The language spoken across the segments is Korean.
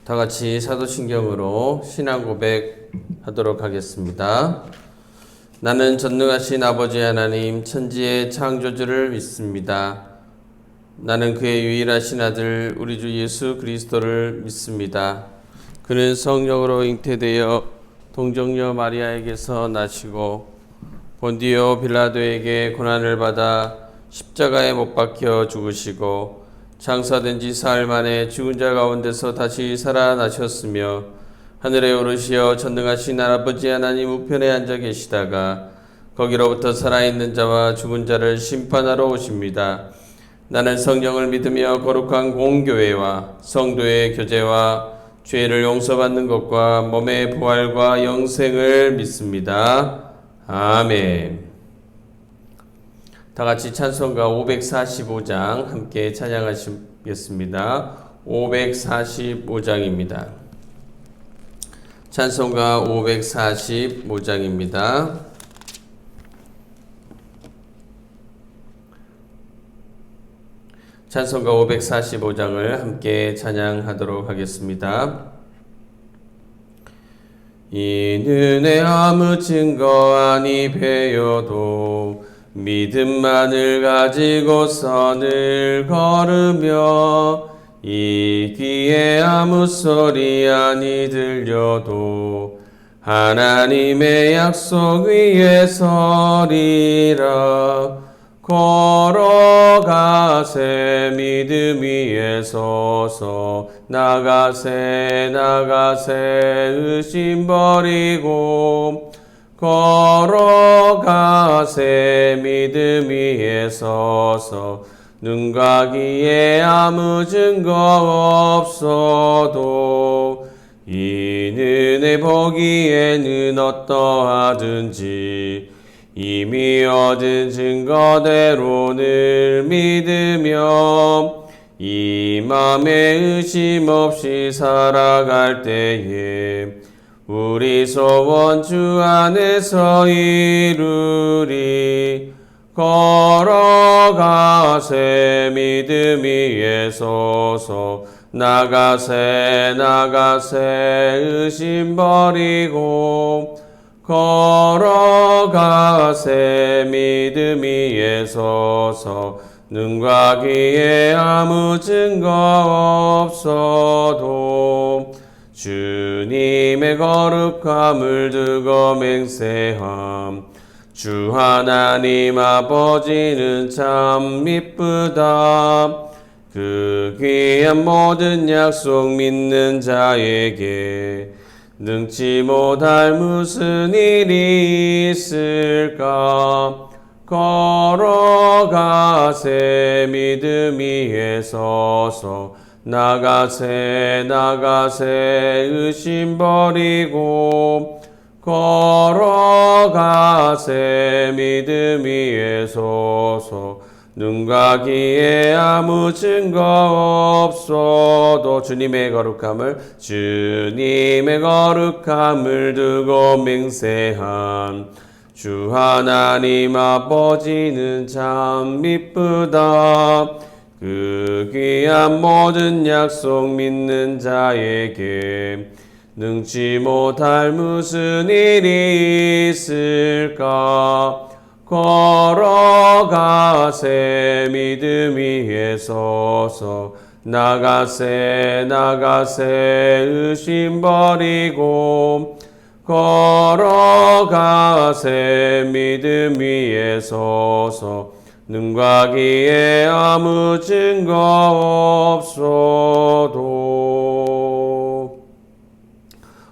다 같이 사도신경으로 신앙 고백 하도록 하겠습니다. 나는 전능하신 아버지 하나님 천지의 창조주를 믿습니다. 나는 그의 유일하신 아들 우리 주 예수 그리스도를 믿습니다. 그는 성령으로 잉태되어 동정녀 마리아에게서 나시고 본디오 빌라도에게 고난을 받아 십자가에 못 박혀 죽으시고 장사된 지 사흘 만에 죽은 자 가운데서 다시 살아나셨으며 하늘에 오르시어 전능하신 아버지 하나님 우편에 앉아 계시다가 거기로부터 살아있는 자와 죽은 자를 심판하러 오십니다. 나는 성령을 믿으며 거룩한 공교회와 성도의 교제와 죄를 용서받는 것과 몸의 부활과 영생을 믿습니다. 아멘. 다 같이 찬송가 545장 함께 찬양하시겠습니다. 545장입니다. 찬송가 545장입니다. 찬송가 545장을 함께 찬양하도록 하겠습니다. 이 눈에 아무 증거 아니 배워도 믿음만을 가지고 선을 걸으며 이 귀에 아무 소리 아니 들려도 하나님의 약속 위에 서리라. 걸어가세 믿음 위에 서서 나가세 의심 버리고 걸어가세 믿음 위에 서서 눈과 귀에 아무 증거 없어도 이는 내 보기에는 어떠하든지 이미 얻은 증거대로 늘 믿으며 이 맘에 의심 없이 살아갈 때에 우리 소원 주 안에서 이루리. 걸어가세 믿음 위에 서서 나가세 의심 버리고 걸어가세 믿음 위에 서서 눈과 귀에 아무 증거 없어도 주님의 거룩함을 두고 맹세함. 주 하나님 아버지는 참 미쁘다. 그 귀한 모든 약속 믿는 자에게 능치 못할 무슨 일이 있을까. 걸어가세 믿음 위에 서서 나가세 의심 버리고 걸어가세 믿음 위에 서서 눈과 귀에 아무 증거 없어도 주님의 거룩함을 두고 맹세한 주 하나님 아버지는 참 미쁘다. 그 귀한 모든 약속 믿는 자에게 능치 못할 무슨 일이 있을까. 걸어가세 믿음 위에 서서 나가세 의심 버리고 걸어가세 믿음 위에 서서 눈과 귀에 아무 증거 없어도.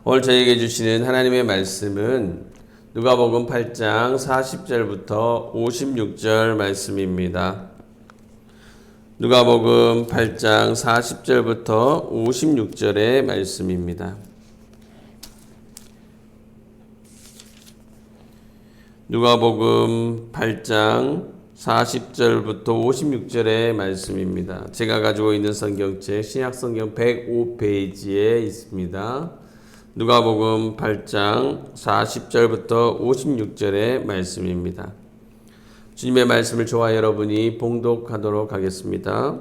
오늘 저에게 주시는 하나님의 말씀은 누가복음 8장 40절부터 56절 말씀입니다. 누가복음 8장 40절부터 56절의 말씀입니다. 누가복음 8장 40절부터 56절의 말씀입니다. 제가 가지고 있는 성경책 신약성경 105페이지에 있습니다. 누가복음 8장 40절부터 56절의 말씀입니다. 주님의 말씀을 저와 여러분이 봉독하도록 하겠습니다.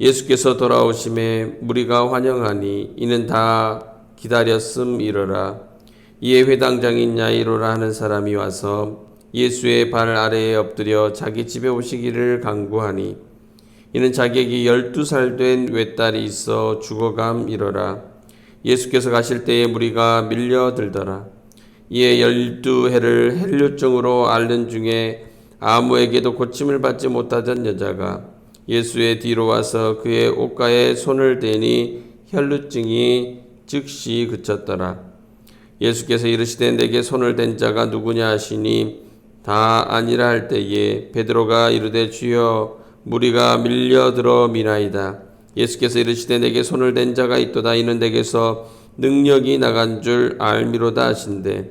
예수께서 돌아오심에 무리가 환영하니 이는 다 기다렸음이러라. 이에 회당장인 야이로라 하는 사람이 와서 예수의 발 아래에 엎드려 자기 집에 오시기를 간구하니 이는 자기에게 12살 된 외딸이 있어 죽어감이러라. 예수께서 가실 때에 무리가 밀려들더라. 이에 12해를 혈류증으로 앓는 중에 아무에게도 고침을 받지 못하던 여자가 예수의 뒤로 와서 그의 옷가에 손을 대니 혈류증이 즉시 그쳤더라. 예수께서 이르시되 내게 손을 댄 자가 누구냐 하시니 다 아니라 할 때에 베드로가 이르되 주여 무리가 밀려들어 미나이다. 예수께서 이르시되 내게 손을 댄 자가 있도다. 이는 내게서 능력이 나간 줄 알미로다 하신대.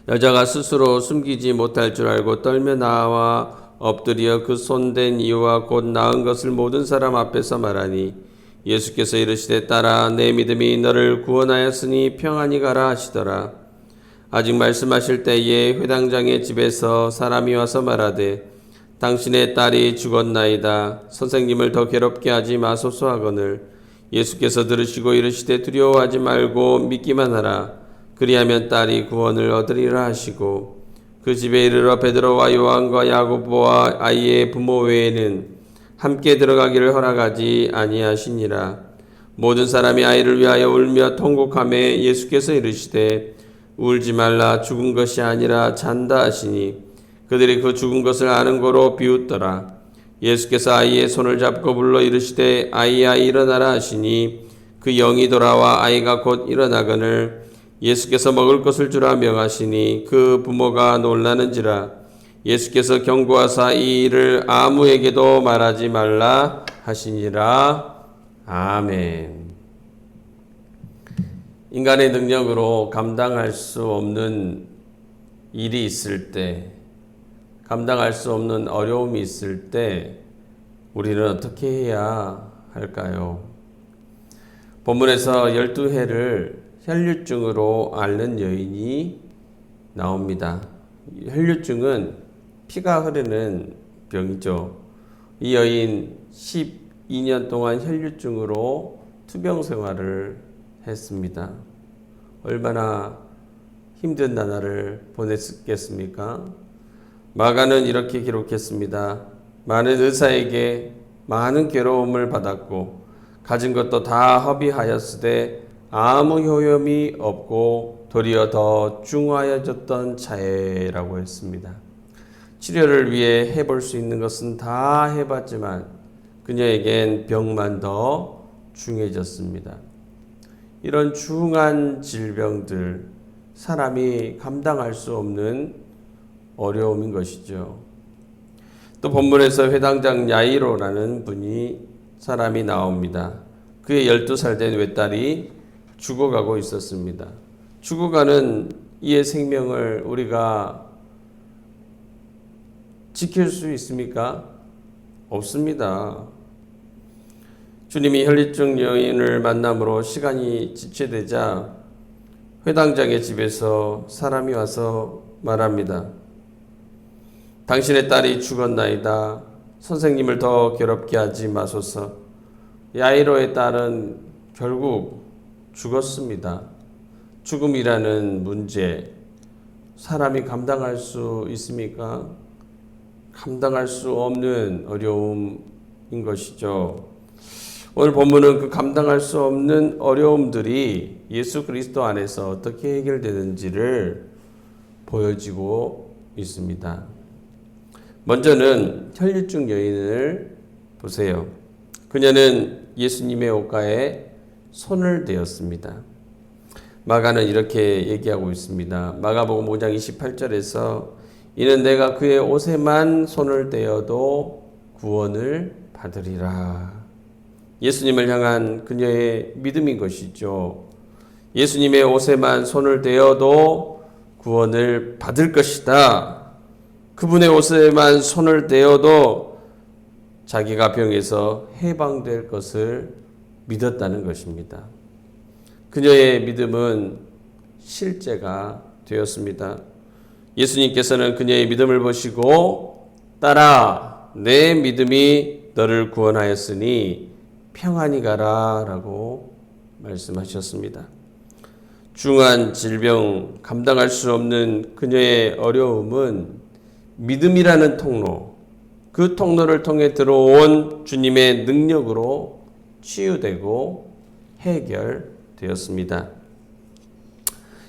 여자가 스스로 숨기지 못할 줄 알고 떨며 나와 엎드려 그 손댄 이유와 곧 나은 것을 모든 사람 앞에서 말하니 예수께서 이르시되 딸아 내 믿음이 너를 구원하였으니 평안히 가라 하시더라. 아직 말씀하실 때에 회당장의 집에서 사람이 와서 말하되 당신의 딸이 죽었나이다. 선생님을 더 괴롭게 하지 마소서 하거늘 예수께서 들으시고 이르시되 두려워하지 말고 믿기만 하라. 그리하면 딸이 구원을 얻으리라 하시고 그 집에 이르러 베드로와 요한과 야고보와 아이의 부모 외에는 함께 들어가기를 허락하지 아니하시니라. 모든 사람이 아이를 위하여 울며 통곡하매 예수께서 이르시되 울지 말라. 죽은 것이 아니라 잔다 하시니 그들이 그 죽은 것을 아는 거로 비웃더라. 예수께서 아이의 손을 잡고 불러 이르시되 아이야 일어나라 하시니 그 영이 돌아와 아이가 곧 일어나거늘 예수께서 먹을 것을 주라 명하시니 그 부모가 놀라는지라. 예수께서 경고하사 이 일을 아무에게도 말하지 말라 하시니라. 아멘. 인간의 능력으로 감당할 수 없는 일이 있을 때, 감당할 수 없는 어려움이 있을 때 우리는 어떻게 해야 할까요? 본문에서 12해를 혈류증으로 앓는 여인이 나옵니다. 혈류증은 피가 흐르는 병이죠. 이 여인 12년 동안 혈류증으로 투병 생활을 했습니다. 얼마나 힘든 나날을 보냈겠습니까? 마가는 이렇게 기록했습니다. 많은 의사에게 많은 괴로움을 받았고 가진 것도 다 허비하였으되 아무 효험이 없고 도리어 더 중하여졌던 자애라고 했습니다. 치료를 위해 해볼 수 있는 것은 다 해봤지만 그녀에겐 병만 더 중해졌습니다. 이런 중한 질병들, 사람이 감당할 수 없는 어려움인 것이죠. 또 본문에서 회당장 야이로라는 사람이 나옵니다. 그의 12살 된 외딸이 죽어가고 있었습니다. 죽어가는 이의 생명을 우리가 지킬 수 있습니까? 없습니다. 주님이 혈류증 여인을 만남으로 시간이 지체되자 회당장의 집에서 사람이 와서 말합니다. 당신의 딸이 죽었나이다. 선생님을 더 괴롭게 하지 마소서. 야이로의 딸은 결국 죽었습니다. 죽음이라는 문제, 사람이 감당할 수 있습니까? 감당할 수 없는 어려움인 것이죠. 오늘 본문은 그 감당할 수 없는 어려움들이 예수 그리스도 안에서 어떻게 해결되는지를 보여지고 있습니다. 먼저는 혈류증 여인을 보세요. 그녀는 예수님의 옷가에 손을 대었습니다. 마가는 이렇게 얘기하고 있습니다. 마가복음 5장 28절에서 이는 내가 그의 옷에만 손을 대어도 구원을 받으리라. 예수님을 향한 그녀의 믿음인 것이죠. 예수님의 옷에만 손을 대어도 구원을 받을 것이다. 그분의 옷에만 손을 대어도 자기가 병에서 해방될 것을 믿었다는 것입니다. 그녀의 믿음은 실제가 되었습니다. 예수님께서는 그녀의 믿음을 보시고 딸아 내 믿음이 너를 구원하였으니 평안히 가라 라고 말씀하셨습니다. 중한 질병 감당할 수 없는 그녀의 어려움은 믿음이라는 통로, 그 통로를 통해 들어온 주님의 능력으로 치유되고 해결되었습니다.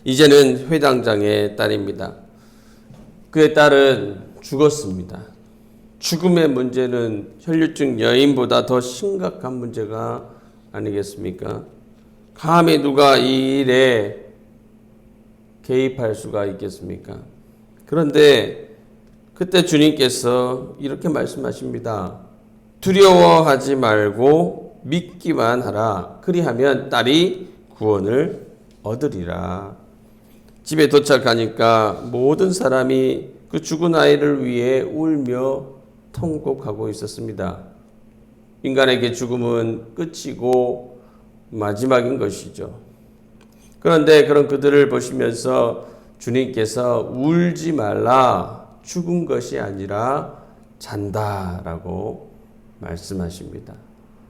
이제는 회당장의 딸입니다. 그의 딸은 죽었습니다. 죽음의 문제는 혈류증 여인보다 더 심각한 문제가 아니겠습니까? 감히 누가 이 일에 개입할 수가 있겠습니까? 그런데 그때 주님께서 이렇게 말씀하십니다. 두려워하지 말고 믿기만 하라. 그리하면 딸이 구원을 얻으리라. 집에 도착하니까 모든 사람이 그 죽은 아이를 위해 울며 통곡하고 있었습니다. 인간에게 죽음은 끝이고 마지막인 것이죠. 그런데 그런 그들을 보시면서 주님께서 울지 말라, 죽은 것이 아니라 잔다라고 말씀하십니다.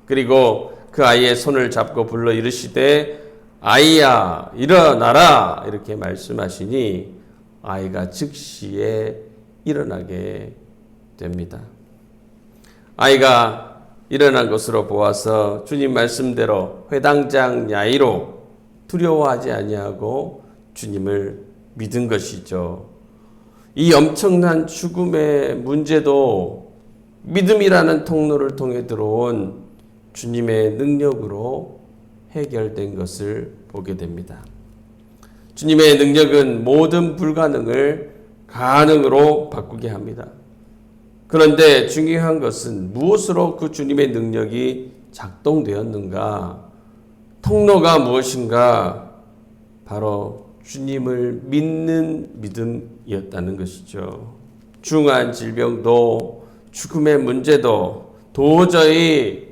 그리고 그 아이의 손을 잡고 불러 이르시되 아이야 일어나라 이렇게 말씀하시니 아이가 즉시에 일어나게 됩니다. 아이가 일어난 것으로 보아서 주님 말씀대로 회당장 야이로 두려워하지 아니하고 주님을 믿은 것이죠. 이 엄청난 죽음의 문제도 믿음이라는 통로를 통해 들어온 주님의 능력으로 해결된 것을 보게 됩니다. 주님의 능력은 모든 불가능을 가능으로 바꾸게 합니다. 그런데 중요한 것은 무엇으로 그 주님의 능력이 작동되었는가? 통로가 무엇인가? 바로 주님을 믿는 믿음이었다는 것이죠. 중한 질병도 죽음의 문제도 도저히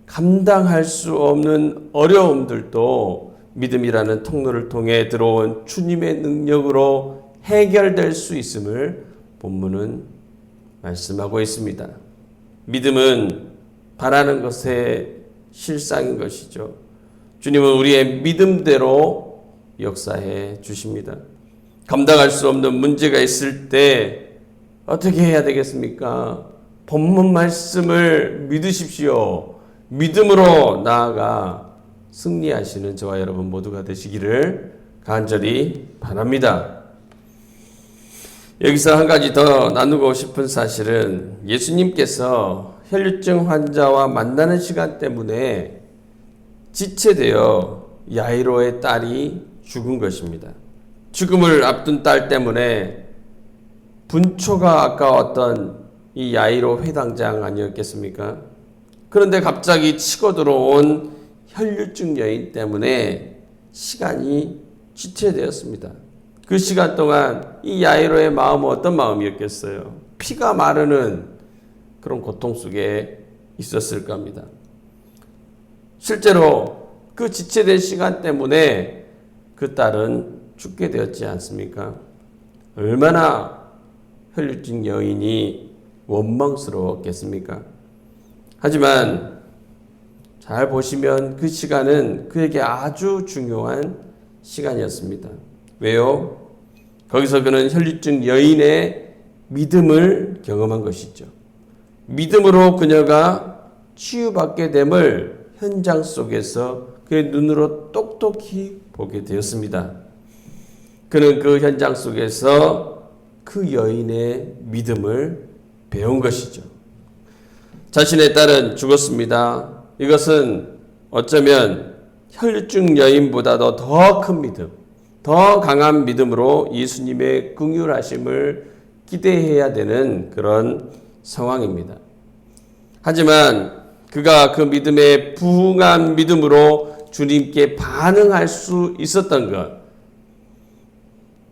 감당할 수 없는 어려움들도 믿음이라는 통로를 통해 들어온 주님의 능력으로 해결될 수 있음을 본문은 말씀하고 있습니다. 믿음은 바라는 것의 실상인 것이죠. 주님은 우리의 믿음대로 역사해 주십니다. 감당할 수 없는 문제가 있을 때 어떻게 해야 되겠습니까? 본문 말씀을 믿으십시오. 믿음으로 나아가 승리하시는 저와 여러분 모두가 되시기를 간절히 바랍니다. 여기서 한 가지 더 나누고 싶은 사실은 예수님께서 혈류증 환자와 만나는 시간 때문에 지체되어 야이로의 딸이 죽은 것입니다. 죽음을 앞둔 딸 때문에 분초가 아까웠던 이 야이로 회당장 아니었겠습니까? 그런데 갑자기 치고 들어온 혈류증 여인 때문에 시간이 지체되었습니다. 그 시간 동안 이 야이로의 마음은 어떤 마음이었겠어요? 피가 마르는 그런 고통 속에 있었을 겁니다. 실제로 그 지체된 시간 때문에 그 딸은 죽게 되었지 않습니까? 얼마나 혈류증 여인이 원망스러웠겠습니까? 하지만 잘 보시면 그 시간은 그에게 아주 중요한 시간이었습니다. 왜요? 거기서 그는 혈류증 여인의 믿음을 경험한 것이죠. 믿음으로 그녀가 치유받게 됨을 현장 속에서 그의 눈으로 똑똑히 보게 되었습니다. 그는 그 현장 속에서 그 여인의 믿음을 배운 것이죠. 자신의 딸은 죽었습니다. 이것은 어쩌면 혈류증 여인보다도 더 큰 믿음, 더 강한 믿음으로 예수님의 긍휼하심을 기대해야 되는 그런 상황입니다. 하지만 그가 그 믿음에 부응한 믿음으로 주님께 반응할 수 있었던 것,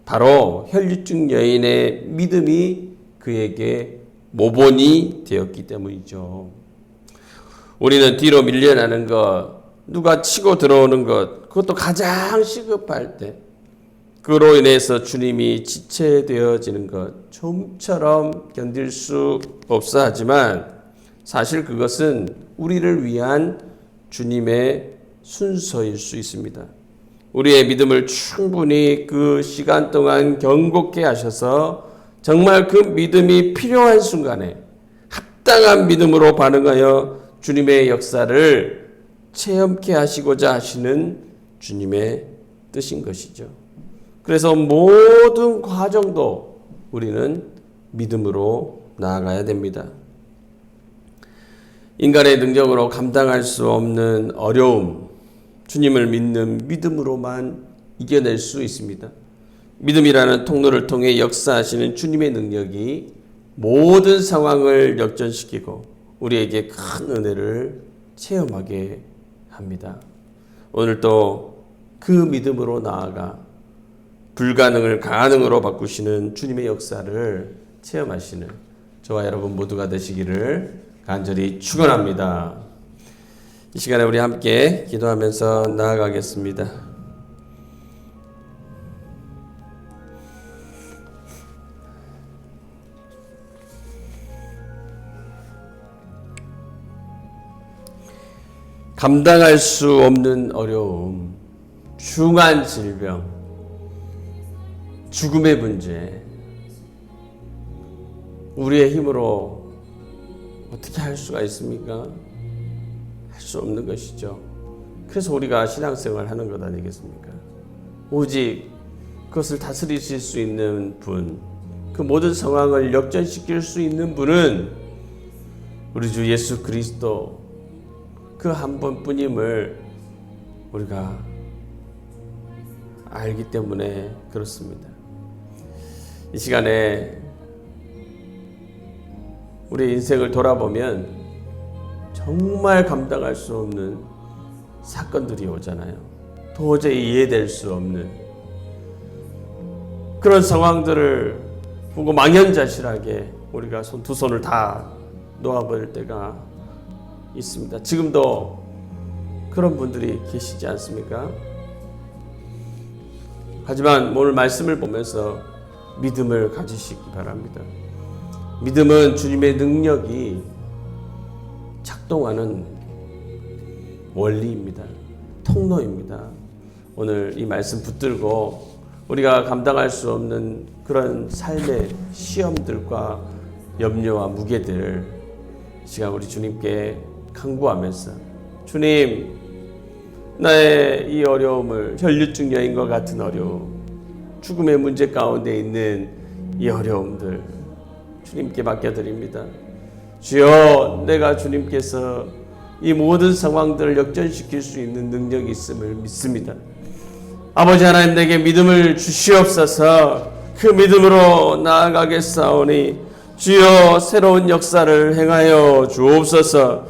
바로 혈류증 여인의 믿음이 그에게 모본이 되었기 때문이죠. 우리는 뒤로 밀려나는 것, 누가 치고 들어오는 것, 그것도 가장 시급할 때 그로 인해서 주님이 지체되어지는 것 좀처럼 견딜 수 없어 하지만 사실 그것은 우리를 위한 주님의 순서일 수 있습니다. 우리의 믿음을 충분히 그 시간 동안 견고케 하셔서 정말 그 믿음이 필요한 순간에 합당한 믿음으로 반응하여 주님의 역사를 체험케 하시고자 하시는 주님의 뜻인 것이죠. 그래서 모든 과정도 우리는 믿음으로 나아가야 됩니다. 인간의 능력으로 감당할 수 없는 어려움, 주님을 믿는 믿음으로만 이겨낼 수 있습니다. 믿음이라는 통로를 통해 역사하시는 주님의 능력이 모든 상황을 역전시키고 우리에게 큰 은혜를 체험하게 합니다. 오늘도 그 믿음으로 나아가 불가능을 가능으로 바꾸시는 주님의 역사를 체험하시는 저와 여러분 모두가 되시기를 간절히 축원합니다. 이 시간에 우리 함께 기도하면서 나아가겠습니다. 감당할 수 없는 어려움, 중한 질병, 죽음의 문제, 우리의 힘으로 어떻게 할 수가 있습니까? 할 수 없는 것이죠. 그래서 우리가 신앙생활 하는 것 아니겠습니까? 오직 그것을 다스리실 수 있는 분, 그 모든 상황을 역전시킬 수 있는 분은 우리 주 예수 그리스도 그 한 번뿐임을 우리가 알기 때문에 그렇습니다. 이 시간에 우리 인생을 돌아보면 정말 감당할 수 없는 사건들이 오잖아요. 도저히 이해될 수 없는 그런 상황들을 보고 망연자실하게 우리가 두 손을 다 놓아버릴 때가 있습니다. 지금도 그런 분들이 계시지 않습니까? 하지만 오늘 말씀을 보면서 믿음을 가지시기 바랍니다. 믿음은 주님의 능력이 작동하는 원리입니다. 통로입니다. 오늘 이 말씀 붙들고 우리가 감당할 수 없는 그런 삶의 시험들과 염려와 무게들 시간 우리 주님께 간구하면서 주님, 나의 이 어려움을 혈류증 여인과 같은 어려움, 죽음의 문제 가운데 있는 이 어려움들 주님께 맡겨드립니다. 주여, 내가 주님께서 이 모든 상황들을 역전시킬 수 있는 능력이 있음을 믿습니다. 아버지 하나님, 내게 믿음을 주시옵소서. 그 믿음으로 나아가겠사오니 주여, 새로운 역사를 행하여 주옵소서.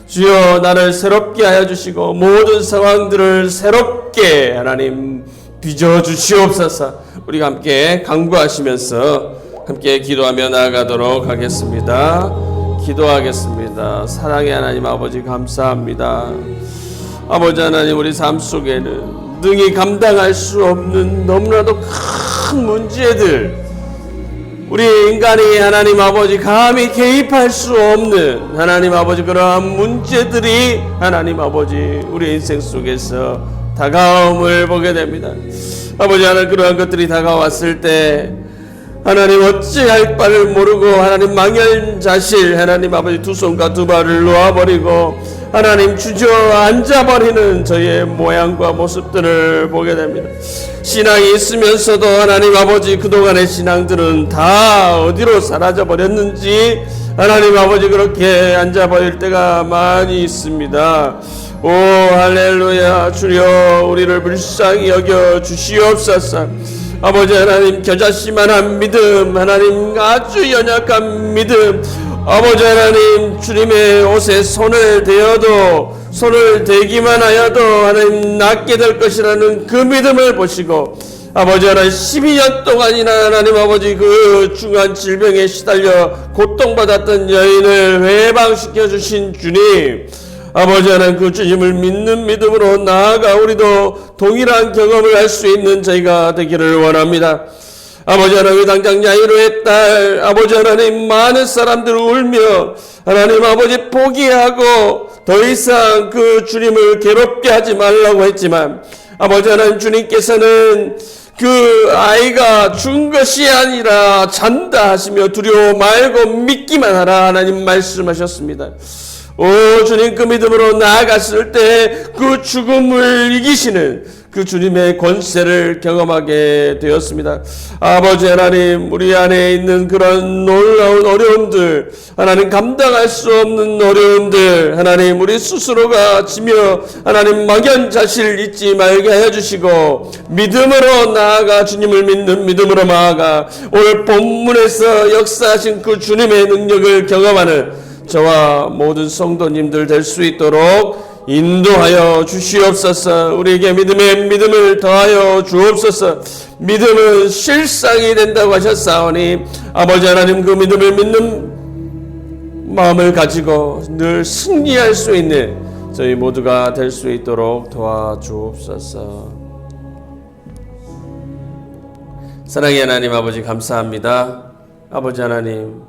주여, 나를 새롭게 하여 주시고 모든 상황들을 새롭게 하나님 빚어 주시옵소서. 우리가 함께 간구하시면서 함께 기도하며 나아가도록 하겠습니다. 기도하겠습니다. 사랑의 하나님 아버지, 감사합니다. 아버지 하나님, 우리 삶 속에는 능히 감당할 수 없는 너무나도 큰 문제들, 우리 인간이 하나님 아버지 감히 개입할 수 없는 하나님 아버지 그러한 문제들이 하나님 아버지 우리 인생 속에서 다가옴을 보게 됩니다. 아버지 하나님, 그러한 것들이 다가왔을 때 하나님 어찌할 바를 모르고 하나님 망연자실 하나님 아버지 두 손과 두 발을 놓아버리고 하나님 주저앉아버리는 저의 모양과 모습들을 보게 됩니다. 신앙이 있으면서도 하나님 아버지 그동안의 신앙들은 다 어디로 사라져버렸는지 하나님 아버지 그렇게 앉아버릴 때가 많이 있습니다. 오 할렐루야. 주여, 우리를 불쌍히 여겨 주시옵소서. 아버지 하나님, 겨자씨만한 믿음, 하나님 아주 연약한 믿음, 아버지 하나님 주님의 옷에 손을 대기만 하여도 하나님 낫게 될 것이라는 그 믿음을 보시고 아버지 하나님 12년 동안이나 하나님 아버지 그 중한 질병에 시달려 고통받았던 여인을 회방시켜 주신 주님, 아버지 하나님 그 주님을 믿는 믿음으로 나아가 우리도 동일한 경험을 할 수 있는 저희가 되기를 원합니다. 아버지 하나님 당장 야이로의 딸 아버지 하나님 많은 사람들 울며 하나님 아버지 포기하고 더 이상 그 주님을 괴롭게 하지 말라고 했지만 아버지 하나님 주님께서는 그 아이가 죽은 것이 아니라 잔다 하시며 두려워 말고 믿기만 하라 하나님 말씀하셨습니다. 오 주님 그 믿음으로 나아갔을 때 그 죽음을 이기시는 그 주님의 권세를 경험하게 되었습니다. 아버지 하나님 우리 안에 있는 그런 놀라운 어려움들 하나님 감당할 수 없는 어려움들 하나님 우리 스스로가 지며 하나님 막연자실 잊지 말게 하여 주시고 믿음으로 나아가 주님을 믿는 믿음으로 나아가 오늘 본문에서 역사하신 그 주님의 능력을 경험하는 저와 모든 성도님들 될 수 있도록 인도하여 주시옵소서. 우리에게 믿음을 더하여 주옵소서. 믿음은 실상이 된다고 하셨사오니 아버지 하나님 그 믿음을 믿는 마음을 가지고 늘 승리할 수 있는 저희 모두가 될 수 있도록 도와주옵소서. 사랑의 하나님 아버지 감사합니다. 아버지 하나님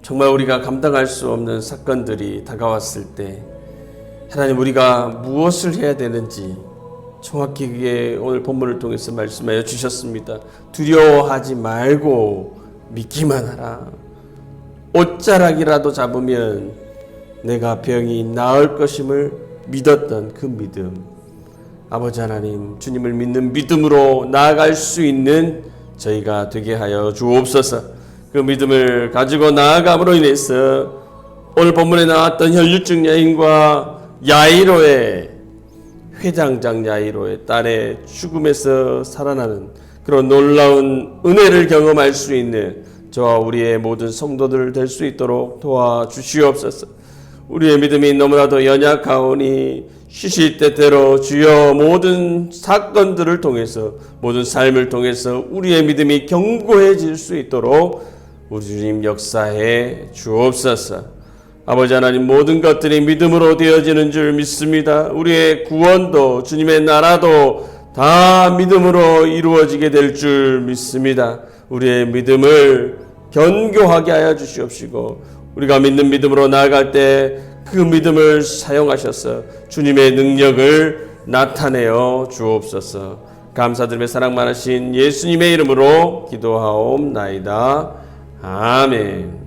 정말 우리가 감당할 수 없는 사건들이 다가왔을 때 하나님 우리가 무엇을 해야 되는지 정확히 그게 오늘 본문을 통해서 말씀하여 주셨습니다. 두려워하지 말고 믿기만 하라. 옷자락이라도 잡으면 내가 병이 나을 것임을 믿었던 그 믿음 아버지 하나님 주님을 믿는 믿음으로 나아갈 수 있는 저희가 되게 하여 주옵소서. 그 믿음을 가지고 나아감으로 인해서 오늘 본문에 나왔던 혈류증 여인과 야이로의 회당장 야이로의 딸의 죽음에서 살아나는 그런 놀라운 은혜를 경험할 수 있는 저와 우리의 모든 성도들 될 수 있도록 도와주시옵소서. 우리의 믿음이 너무나도 연약하오니 시시때때로 주여 모든 사건들을 통해서 모든 삶을 통해서 우리의 믿음이 견고해질 수 있도록 우리 주님 역사해 주옵소서. 아버지 하나님 모든 것들이 믿음으로 되어지는 줄 믿습니다. 우리의 구원도 주님의 나라도 다 믿음으로 이루어지게 될 줄 믿습니다. 우리의 믿음을 견고하게 하여 주시옵시고 우리가 믿는 믿음으로 나아갈 때 그 믿음을 사용하셔서 주님의 능력을 나타내어 주옵소서. 감사드리며 사랑 많으신 예수님의 이름으로 기도하옵나이다. 아멘.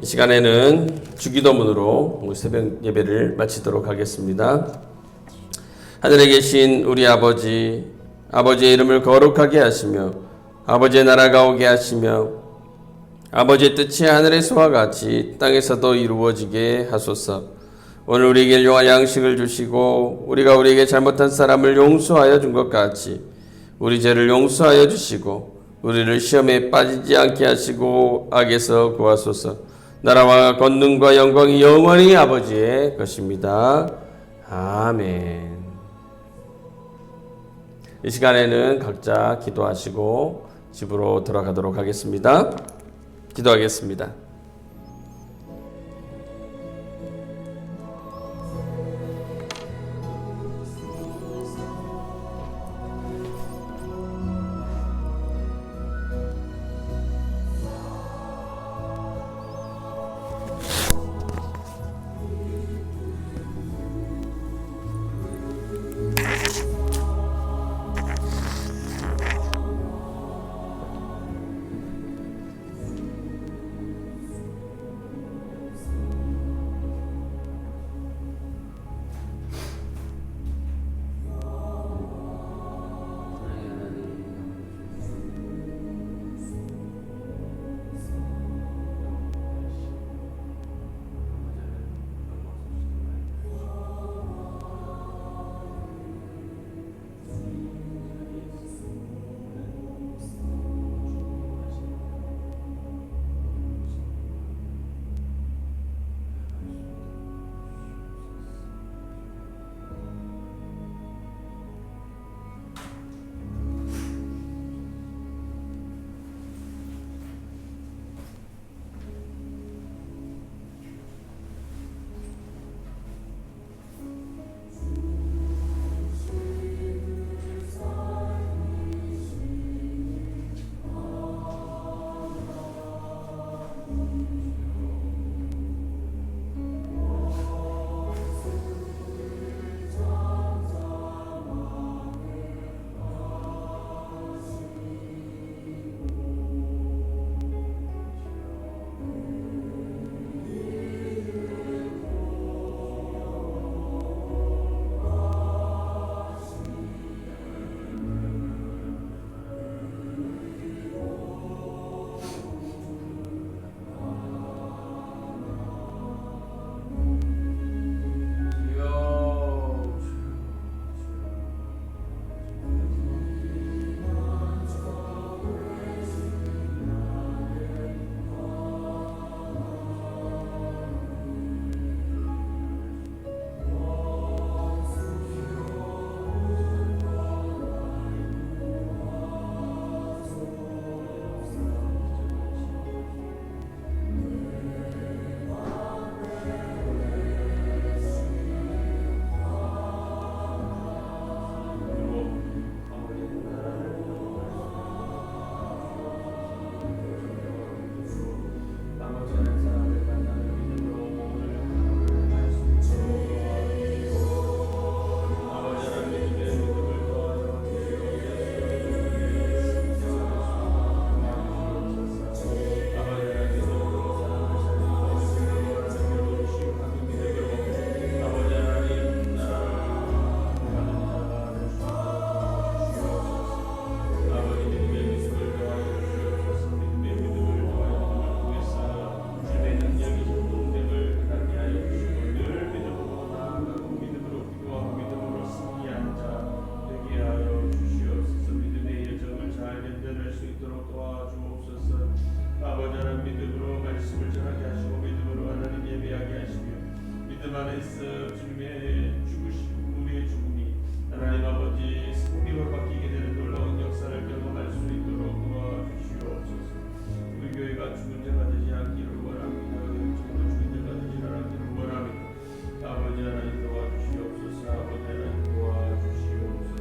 이 시간에는 주기도문으로 새벽 예배를 마치도록 하겠습니다. 하늘에 계신 우리 아버지의 이름을 거룩하게 하시며 아버지의 나라가 오게 하시며 아버지의 뜻이 하늘에서와 같이 땅에서도 이루어지게 하소서. 오늘 우리에게 일용할 양식을 주시고 우리가 우리에게 잘못한 사람을 용서하여 준 것 같이 우리 죄를 용서하여 주시고 우리를 시험에 빠지지 않게 하시고 악에서 구하소서. 나라와 권능과 영광이 영원히 아버지의 것입니다. 아멘. 이 시간에는 각자 기도하시고 집으로 돌아가도록 하겠습니다. 기도하겠습니다. 믿음으로 말씀을 전하게 하시고 믿음으로 하나님 예배하게 하시며 믿음 안에서 주님의 죽으시고 우리의 죽음이 하나님 아버지 승리로 바뀌게 되는 놀라운 역사를 경험할 수 있도록 도와주시옵소서. 우리 교회가 죽은 자가 되지 않기를 원합니다. 지금도 죽은 자가 되지 않기를 원합니다. 아버지 하나님 도와주시옵소서. 아버지 하나님 도와주시옵소서.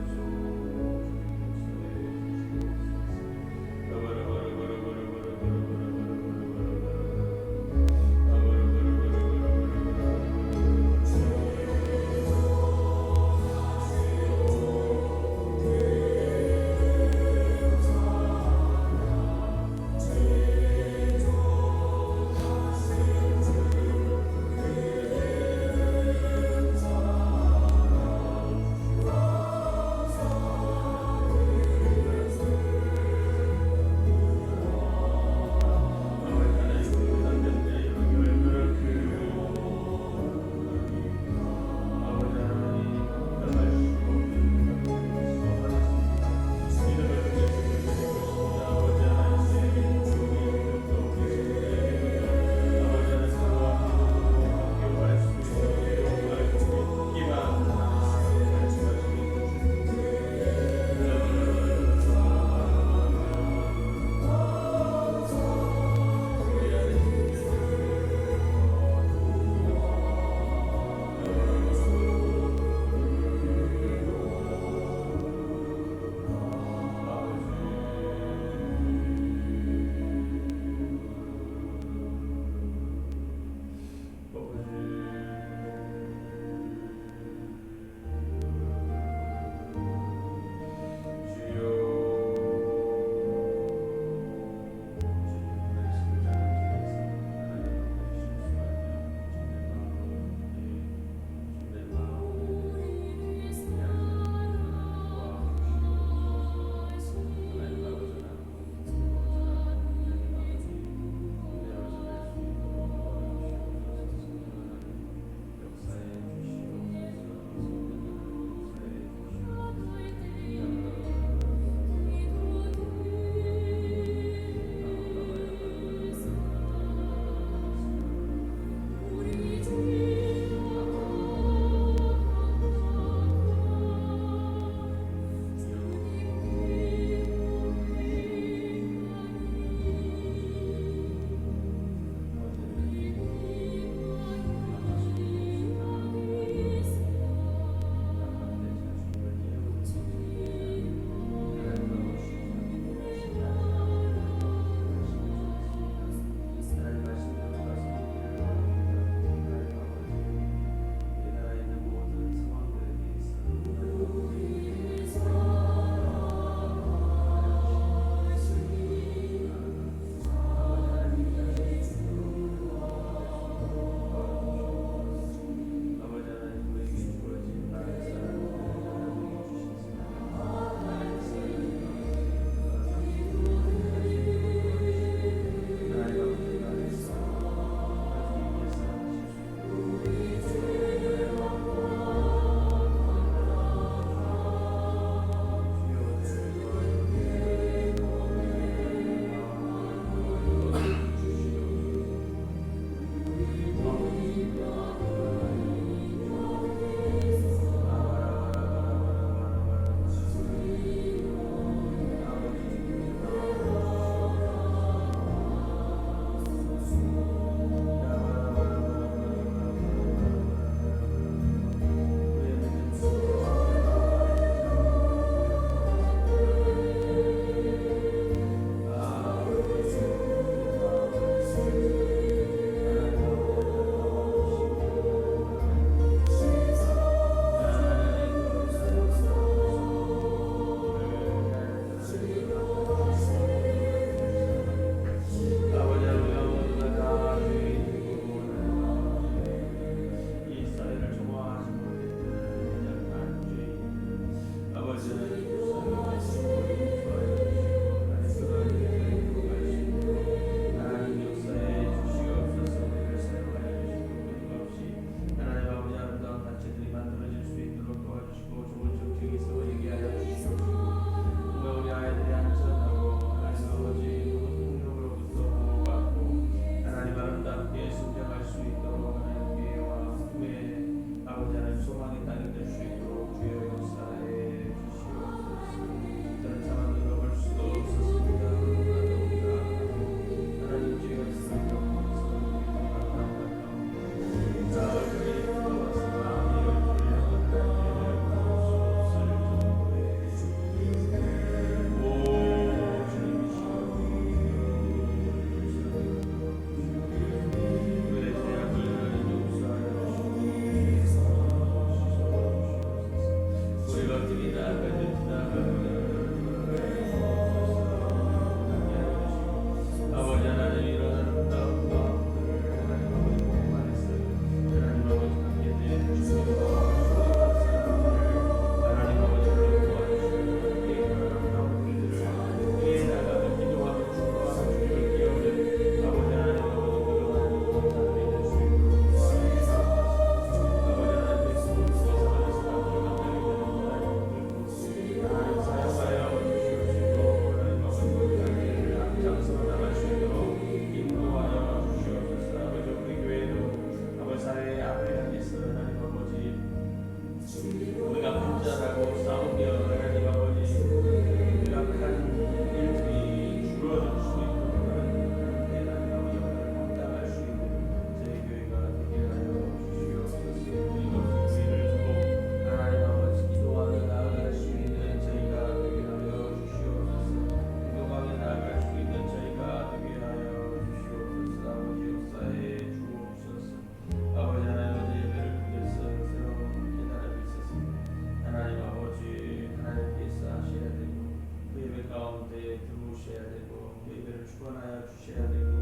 들어오셔야 되고 예배를 주관하여 주셔야 되고